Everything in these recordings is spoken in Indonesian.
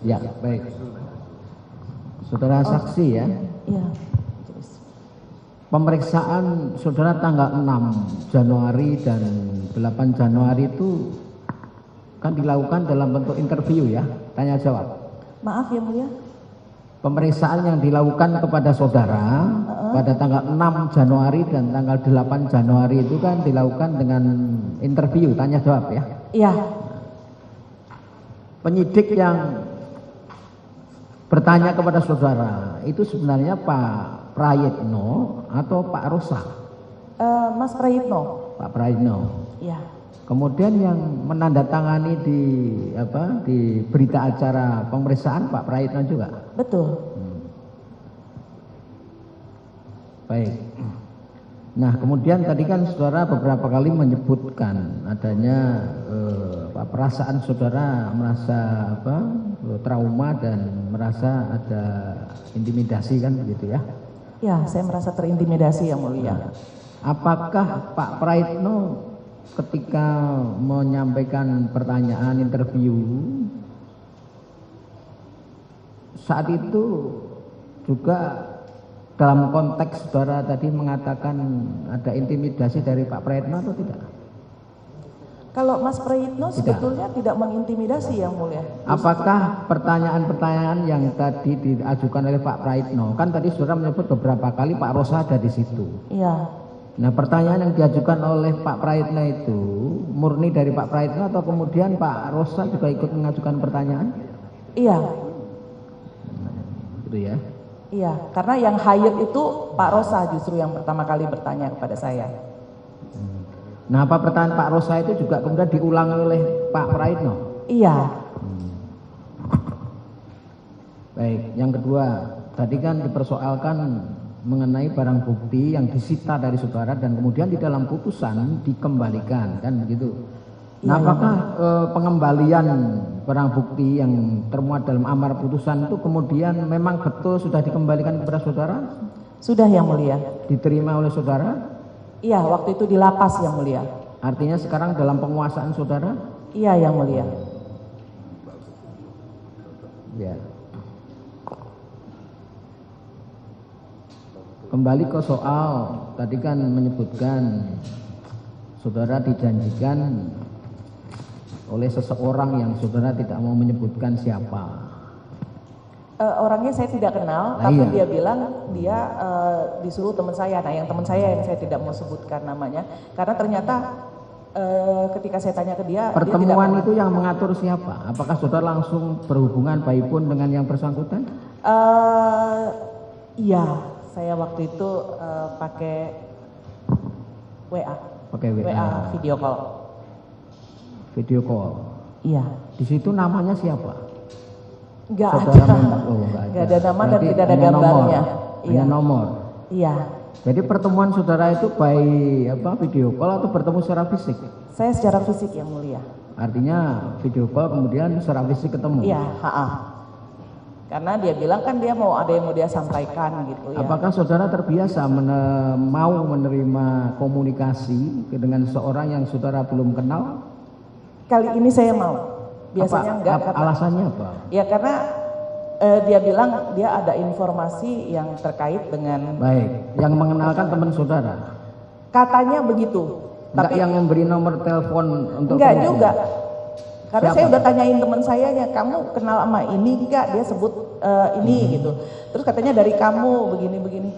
Ya, baik. Saudara saksi ya. Iya. Pemeriksaan saudara tanggal 6 Januari dan 8 Januari itu kan dilakukan dalam bentuk interview ya, tanya jawab. Maaf ya Mulia. Pemeriksaan yang dilakukan kepada saudara pada tanggal 6 Januari dan tanggal 8 Januari itu kan dilakukan dengan interview, tanya jawab ya. Iya. Penyidik yang bertanya kepada saudara itu sebenarnya Pak Prayitno atau Pak Rosa? Mas Prayitno. Pak Prayitno. Iya. Kemudian yang menandatangani di berita acara pemeriksaan Pak Prayitno juga. Betul. Baik. Nah kemudian tadi kan saudara beberapa kali menyebutkan adanya perasaan saudara merasa trauma dan merasa ada intimidasi kan begitu ya? Ya, saya merasa terintimidasi yang Mulia. Nah, apakah Pak Prayitno ketika menyampaikan pertanyaan interview saat itu juga dalam konteks saudara tadi mengatakan ada intimidasi dari Pak Prayitno atau tidak? Kalau Mas Prayitno sebetulnya tidak mengintimidasi yang Mulia. Apakah pertanyaan-pertanyaan yang tadi diajukan oleh Pak Prayitno, kan tadi saudara menyebut beberapa kali Pak Rosa ada di situ. Iya. Nah pertanyaan yang diajukan oleh Pak Prayitno itu murni dari Pak Prayitno atau kemudian Pak Rosa juga ikut mengajukan pertanyaan? Iya. Gitu ya. Iya, karena yang hire itu Pak Rosa justru yang pertama kali bertanya kepada saya. Nah apa pertanyaan Pak Rosa itu juga kemudian diulangi oleh Pak Prayitno? Iya. Baik, yang kedua, tadi kan dipersoalkan mengenai barang bukti yang disita dari saudara dan kemudian di dalam putusan dikembalikan, kan begitu? Nah, apakah pengembalian barang bukti yang termuat dalam amar putusan itu kemudian memang betul sudah dikembalikan kepada saudara? Sudah yang Mulia. Diterima oleh saudara? Iya, waktu itu di lapas yang Mulia. Artinya sekarang dalam penguasaan saudara? Iya yang Mulia. Ya. Kembali ke soal tadi kan menyebutkan saudara dijanjikan oleh seseorang yang saudara tidak mau menyebutkan siapa. Orangnya saya tidak kenal, tapi dia bilang dia disuruh teman saya. Nah, yang teman saya yang saya tidak mau sebutkan namanya, karena ternyata ketika saya tanya ke dia, pertemuan dia itu yang mengatur siapa? Apakah saudara langsung berhubungan baik pun dengan yang bersangkutan? Iya, saya waktu itu pakai WA. Pakai WA. Video call. Video call. Iya. Di situ namanya siapa? Enggak ada. Enggak ada nama dan tidak ada hanya gambarnya. Hanya nomor. Iya. Jadi pertemuan saudara itu by video call atau bertemu secara fisik? Saya secara fisik yang Mulia. Artinya video call kemudian secara fisik ketemu? Iya, karena dia bilang kan dia mau ada yang mau dia sampaikan gitu ya. Apakah saudara terbiasa mau menerima komunikasi dengan seorang yang saudara belum kenal? Kali ini saya mau. Biasanya enggak. Alasannya apa? Ya karena dia bilang dia ada informasi yang terkait dengan. Baik, yang mengenalkan teman saudara. Katanya begitu. Enggak yang memberi nomor telepon untuk. Enggak juga. Karena siapa? saya udah tanyain teman saya ya, kamu kenal sama ini enggak? Dia sebut ini gitu. Terus katanya dari kamu begini-begini.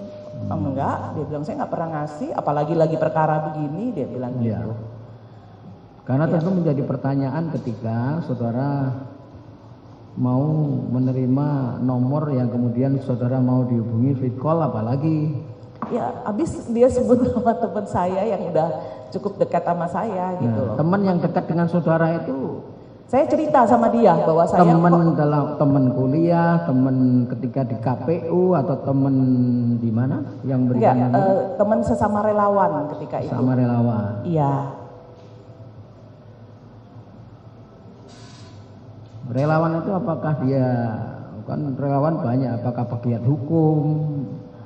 Enggak, dia bilang saya nggak pernah ngasih, apalagi lagi perkara begini, dia bilang gitu. Karena tentu menjadi pertanyaan ketika saudara mau menerima nomor yang kemudian saudara mau dihubungi vid call apalagi. Ya, habis dia sebut nama teman saya yang udah cukup dekat sama saya gitu loh. Teman yang dekat dengan saudara itu? Saya cerita sama dia bahwa saya teman kuliah, teman ketika di KPU atau teman di mana yang berikan? Teman sesama relawan ketika itu. Sama relawan. Iya. Relawan itu apakah dia kan relawan banyak, apakah pegiat hukum?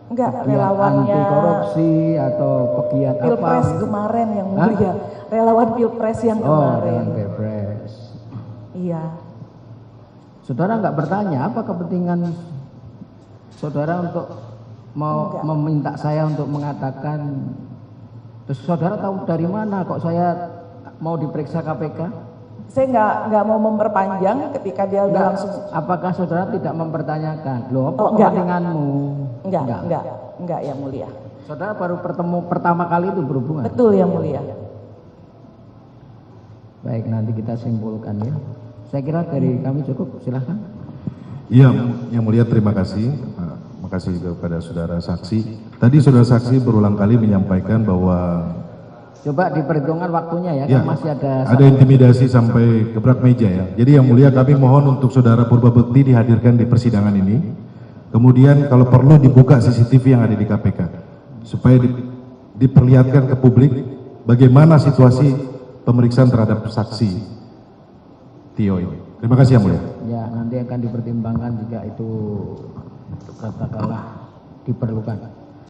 Enggak, pegiat relawannya anti korupsi atau pegiat Pilpres apa? kemarin yang Mulia. Relawan Pilpres yang kemarin. Relawan Pilpres. Iya. Saudara nggak bertanya apa kepentingan saudara untuk mau meminta saya untuk mengatakan, terus saudara tahu dari mana kok saya mau diperiksa KPK? Saya nggak mau memperpanjang ketika dia udah langsung. Apakah saudara tidak mempertanyakan? Loh, apa enggak. kepentinganmu? Enggak yang mulia. Saudara baru pertama kali itu berhubungan? Betul yang mulia. Baik, nanti kita simpulkan ya. Saya kira dari kami cukup, silahkan. Iya, yang mulia terima kasih. Terima kasih juga kepada saudara saksi. Tadi saudara saksi berulang kali menyampaikan bahwa coba diperhitungkan waktunya ya, ya, kan masih ada intimidasi sampai gebrak meja ya. Jadi yang mulia kami mohon untuk saudara Purbabekti dihadirkan di persidangan ini. Kemudian kalau perlu dibuka CCTV yang ada di KPK supaya diperlihatkan ke publik bagaimana situasi pemeriksaan terhadap saksi Tio ini. Terima kasih yang mulia. Ya, nanti akan dipertimbangkan jika itu katakanlah diperlukan.